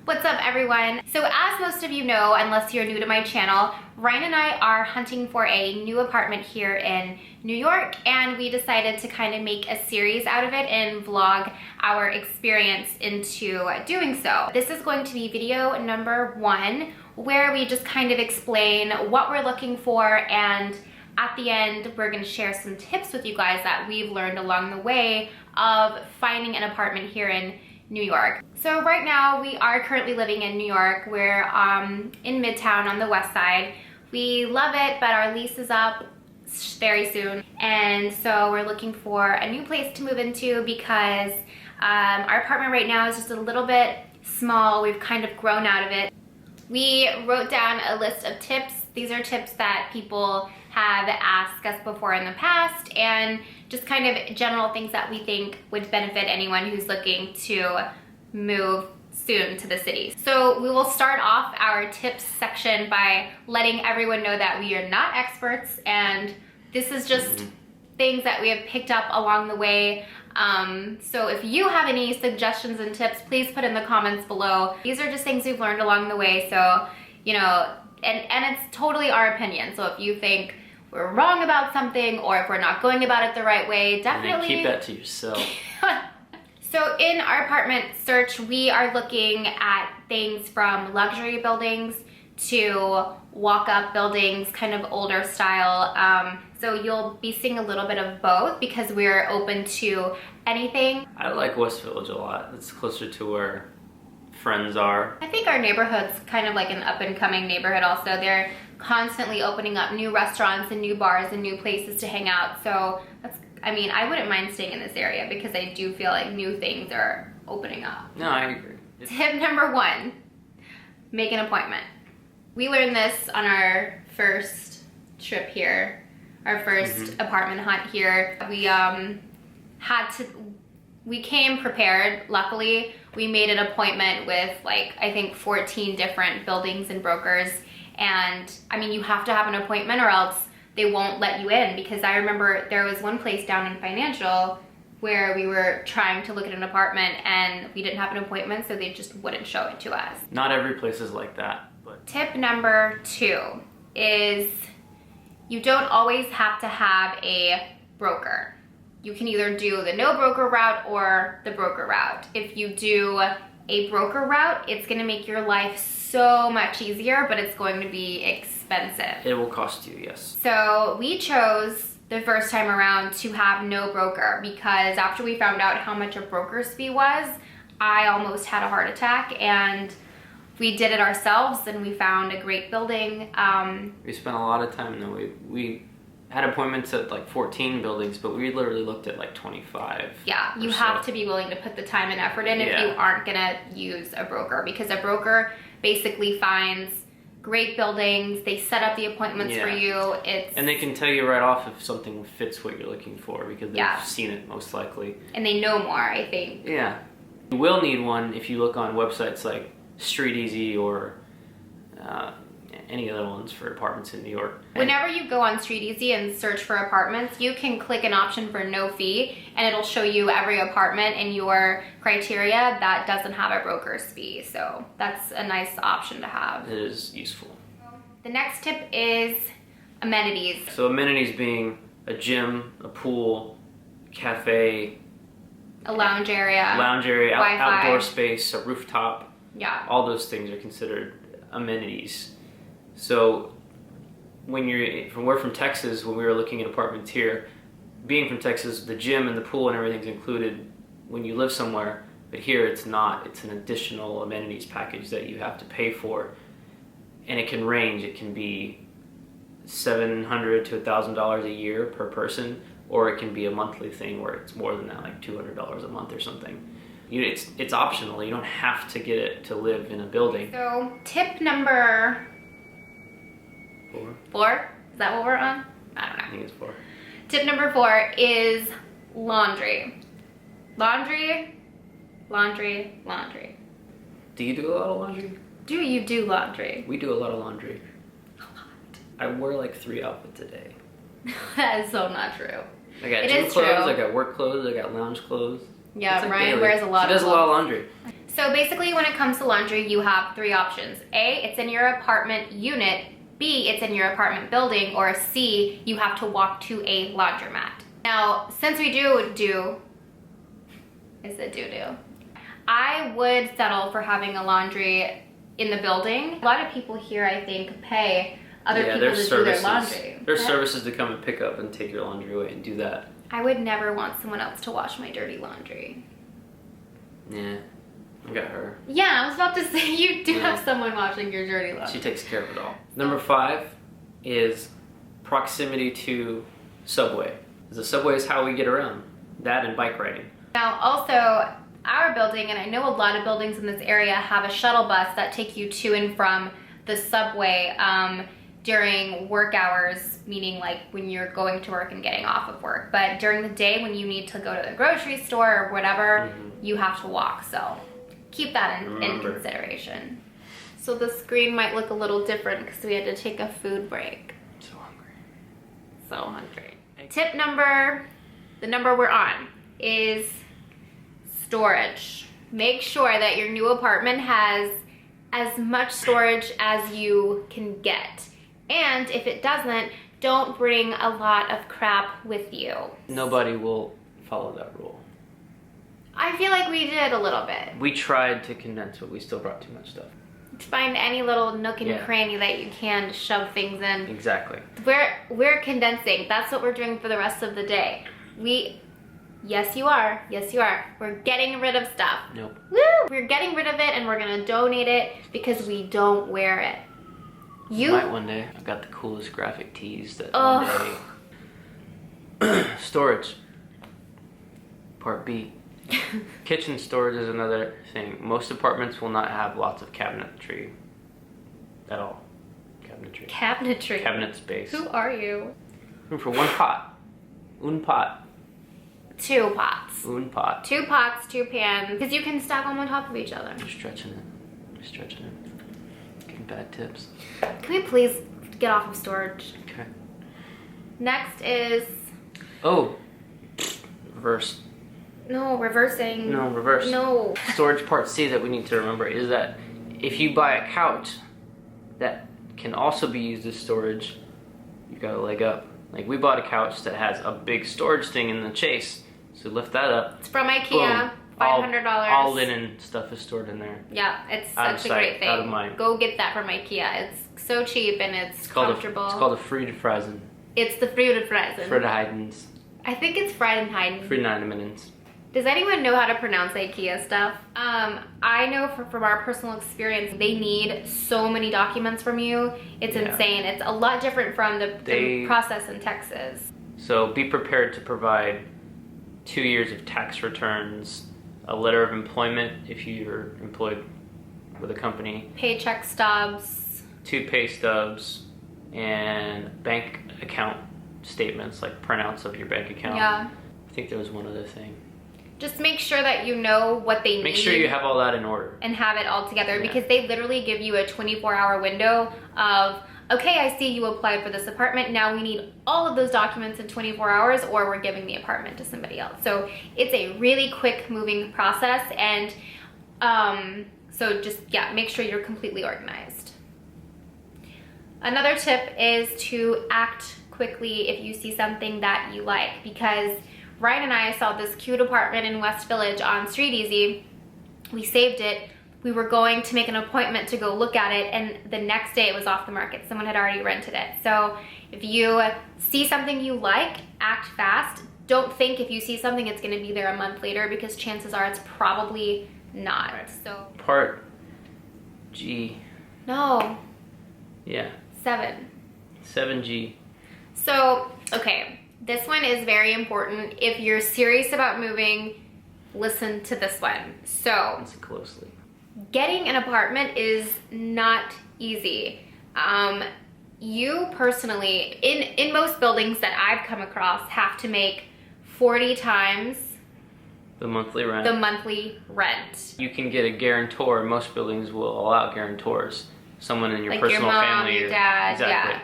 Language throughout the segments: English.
What's up, everyone? So as most of you know, unless you're new to my channel, Ryan and I are hunting for a new apartment here in New York, and we decided to kind of make a series out of it and vlog our experience into doing so. This is going to be video number 1, where we just kind of explain what we're looking for, and at the end, we're gonna share some tips with you guys that we've learned along the way of finding an apartment here in New York. So right now we are currently living in New York. We're in Midtown on the west side. We love it, but our lease is up very soon. And so we're looking for a new place to move into because our apartment right now is just a little bit small. We've kind of grown out of it. We wrote down a list of tips. These are tips that people have asked us before in the past, and just kind of general things that we think would benefit anyone who's looking to move soon to the city. So we will start off our tips section by letting everyone know that we are not experts, and this is just things that we have picked up along the way. So if you have any suggestions and tips, please put in the comments below. These are just things we've learned along the way, so, you know, and it's totally our opinion. So if you think we're wrong about something, or if we're not going about it the right way, definitely keep that to yourself. So in our apartment search, we are looking at things from luxury buildings to walk-up buildings, kind of older style. So you'll be seeing a little bit of both because we're open to anything. I like West Village a lot. It's closer to where friends are. I think our neighborhood's kind of like an up-and-coming neighborhood also. They're constantly opening up new restaurants and new bars and new places to hang out. So that's, I mean, I wouldn't mind staying in this area because I do feel like new things are opening up. No, I agree. Tip number 1, make an appointment. We learned this on our first trip here, our first apartment hunt here. We came prepared. Luckily, we made an appointment with like, I think 14 different buildings and brokers. And I mean, you have to have an appointment or else they won't let you in, because I remember there was one place down in Financial where we were trying to look at an apartment and we didn't have an appointment, so they just wouldn't show it to us. Not every place is like that, but. Tip number 2 is you don't always have to have a broker. You can either do the no broker route or the broker route. If you do a broker route, it's gonna make your life so much easier, but it's going to be expensive. It will cost you, yes. So we chose the first time around to have no broker because after we found out how much a broker's fee was, I almost had a heart attack, and we did it ourselves and we found a great building. We spent a lot of time though. We had appointments at like 14 buildings, but we literally looked at like 25. Yeah, you have to be willing to put the time and effort in if you aren't gonna use a broker, because a broker basically finds great buildings, they set up the appointments for you. And they can tell you right off if something fits what you're looking for because they've seen it most likely. And they know more, I think. Yeah. You will need one if you look on websites like Street Easy or any other ones for apartments in New York. Whenever you go on Street Easy and search for apartments, you can click an option for no fee and it'll show you every apartment in your criteria that doesn't have a broker's fee. So that's a nice option to have. It is useful. The next tip is amenities. So amenities being a gym, a pool, cafe, a lounge area, outdoor space, a rooftop. Yeah. All those things are considered amenities. So when we're from Texas, when we were looking at apartments here, being from Texas, the gym and the pool and everything's included when you live somewhere, but here it's not. It's an additional amenities package that you have to pay for. And it can range. It can be $700 to $1,000 a year per person, or it can be a monthly thing where it's more than that, like $200 a month or something. It's optional. You don't have to get it to live in a building. So tip number 4? Is that what we're on? I don't know. I think it's 4. Tip number 4 is laundry. Laundry. Do you do a lot of laundry? Do you do laundry? We do a lot of laundry. A lot. I wear like 3 outfits a day. That is so not true. I got gym clothes, I got work clothes, I got lounge clothes. Yeah, like Ryan daily. wears a lot She does a lot of clothes. laundry. So basically when it comes to laundry, you have 3 options. A, it's in your apartment unit. B, it's in your apartment building. Or C, you have to walk to a laundromat. Now, since we do, I would settle for having a laundry in the building. A lot of people here, I think, pay other people to do their laundry. There's services to come and pick up and take your laundry away and do that. I would never want someone else to wash my dirty laundry. Yeah, I got her. Yeah, I was about to say, you do have someone washing your dirty laundry. She takes care of it all. Number 5 is proximity to subway. The subway is how we get around. That and bike riding. Now, also, our building, and I know a lot of buildings in this area, have a shuttle bus that take you to and from the subway during work hours, meaning like when you're going to work and getting off of work. But during the day when you need to go to the grocery store or whatever, you have to walk. So keep that in consideration. So the screen might look a little different because we had to take a food break. So hungry. So hungry. Tip number, the number we're on, is storage. Make sure that your new apartment has as much storage as you can get. And if it doesn't, don't bring a lot of crap with you. Nobody will follow that rule. I feel like we did a little bit. We tried to condense, but we still brought too much stuff. Find any little nook and cranny that you can to shove things in. Exactly. We're condensing. That's what we're doing for the rest of the day. Yes, you are. Yes, you are. We're getting rid of stuff. Nope. Woo! We're getting rid of it and we're gonna donate it because we don't wear it. You might one day. I've got the coolest graphic tees that one day. Storage. Part B. Kitchen storage is another thing. Most apartments will not have lots of cabinetry at all. Cabinetry. Cabinetry. Cabinet space. Who are you? Room for 1 pot. Un pot. 2 pots. Un pot. 2 pots, 2 pans, because you can stack them on top of each other. You're stretching it. You're stretching it. Getting bad tips. Can we please get off of storage? Okay. Next is... Oh. Reverse. No, reversing. No, reverse. No. Storage part C that we need to remember is that if you buy a couch that can also be used as storage, you got a leg up. Like we bought a couch that has a big storage thing in the chase, so lift that up. It's from Ikea. Boom. $500. All linen stuff is stored in there. Yeah, it's Out of such a sight, great thing. out of mind. Go get that from Ikea. It's so cheap and it's comfortable. It's called a Friedefreisen. It's the Friedefreisen. Friedeheidens. I think it's Friedenheiden. Friedenheidens. Does anyone know how to pronounce Ikea stuff? I know from our personal experience, they need so many documents from you. It's insane. It's a lot different from the process in Texas. So be prepared to provide 2 years of tax returns, a letter of employment if you're employed with a company, paycheck stubs, 2 pay stubs, and bank account statements, like printouts of your bank account. Yeah. I think there was one other thing. Just make sure that you know what they need. Make sure you have all that in order. And have it all together because they literally give you a 24-hour window of, okay, I see you applied for this apartment. Now we need all of those documents in 24 hours or we're giving the apartment to somebody else. So it's a really quick moving process. And so just, make sure you're completely organized. Another tip is to act quickly if you see something that you like, because Ryan and I saw this cute apartment in West Village on Street Easy. We saved it. We were going to make an appointment to go look at it, and the next day it was off the market. Someone had already rented it. So if you see something you like, act fast. Don't think if you see something it's gonna be there a month later, because chances are it's probably not. So Part G. No. Yeah. 7. 7G. So, okay. This one is very important. If you're serious about moving, listen to this one. So, listen closely. Getting an apartment is not easy. You personally, in most buildings that I've come across, have to make 40 times the monthly rent. The monthly rent. You can get a guarantor. Most buildings will allow guarantors. Someone in your like personal your mom, family. Your dad, exactly. Yeah.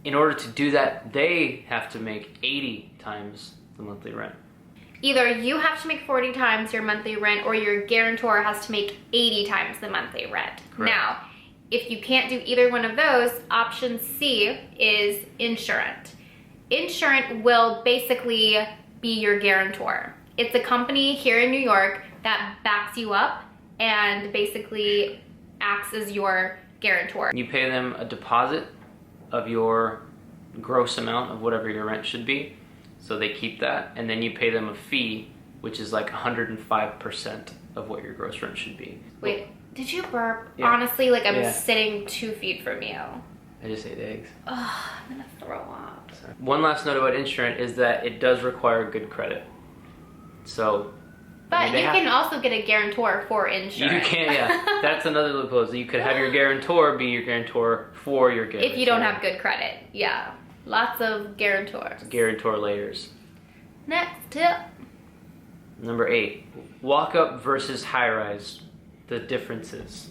In order to do that, they have to make 80 times the monthly rent. Either you have to make 40 times your monthly rent or your guarantor has to make 80 times the monthly rent. Correct. Now, if you can't do either one of those, option C is insurant. Insurant will basically be your guarantor. It's a company here in New York that backs you up and basically acts as your guarantor. You pay them a deposit of your gross amount of whatever your rent should be, so they keep that, and then you pay them a fee, which is like 105% of what your gross rent should be. Wait, did you burp? Yeah. Honestly, like I'm Yeah. sitting 2 feet from you. I just ate eggs. Oh, I'm gonna throw up. Sorry. One last note about insurance is that it does require good credit. So, But they you have- can also get a guarantor for insurance. You can, yeah. That's another loophole. So you could have your guarantor be your guarantor for your guarantor. If you don't have good credit, yeah. Lots of guarantors. Guarantor layers. Next tip. Number 8, walk-up versus high-rise. The differences.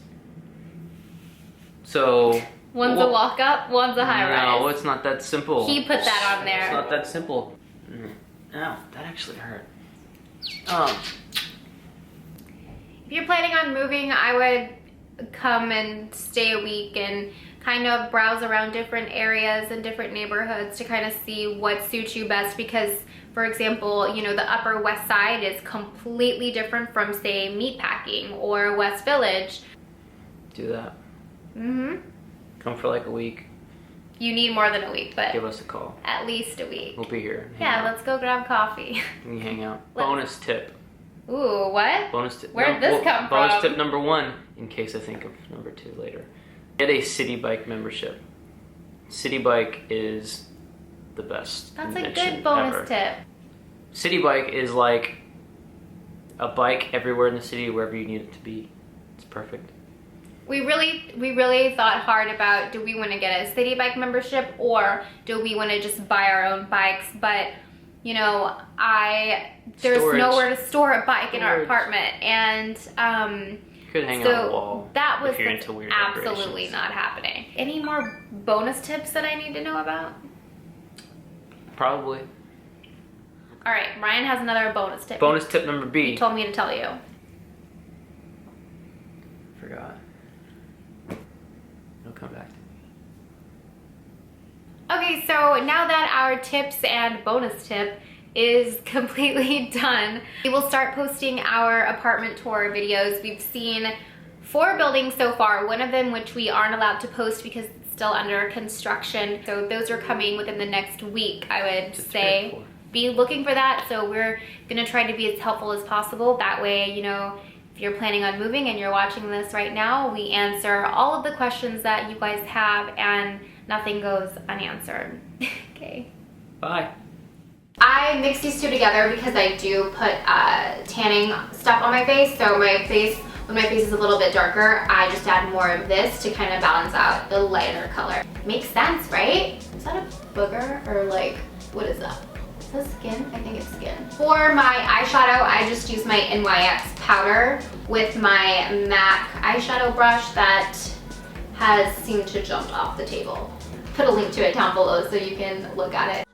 So... One's a walk up, one's a high rise. No, it's not that simple. He put that on there. It's not that simple. Ow, that actually hurt. If you're planning on moving, I would come and stay a week and kind of browse around different areas and different neighborhoods to kind of see what suits you best because, for example, you know, the Upper West Side is completely different from, say, Meatpacking or West Village. Do that. Mm-hmm. Come for like a week. You need more than a week, but Give us a call. at least a week. We'll be here. Yeah, let's go grab coffee. We hang out. Let's- Bonus tip. Ooh, what? Bonus tip. Where'd this come bonus from? tip number 1, in case I think of number 2 later. Get a City Bike membership. City Bike is the best. That's a invention good bonus ever. tip. City Bike is like a bike everywhere in the city, wherever you need it to be. It's perfect. We really thought hard about, do we want to get a City Bike membership or do we want to just buy our own bikes? But, you know, there's Storage. nowhere to store a bike in our Storage. apartment. And You could hang so on the wall. that was if you're into weird absolutely decorations. not happening. Any more bonus tips that I need to know about? Probably. All right, Ryan has another bonus tip. Bonus tip number B. He told me to tell you. Forgot. It'll come back to me. Okay, so now that our tips and bonus tip is completely done, we will start posting our apartment tour videos. We've seen 4 buildings so far, one of them which we aren't allowed to post because it's still under construction. So those are coming within the next week, I would say. Be looking for that. So we're gonna try to be as helpful as possible. That way, you know, if you're planning on moving and you're watching this right now, we answer all of the questions that you guys have and nothing goes unanswered. Okay. Bye. I mix these two together because I do put tanning stuff on my face. So my face, when my face is a little bit darker, I just add more of this to kind of balance out the lighter color. Makes sense, right? Is that a booger or like, what is that? Is that skin? I think it's skin. For my eyeshadow, I just use my NYX powder with my MAC eyeshadow brush that has seemed to jump off the table. Put a link to it down below so you can look at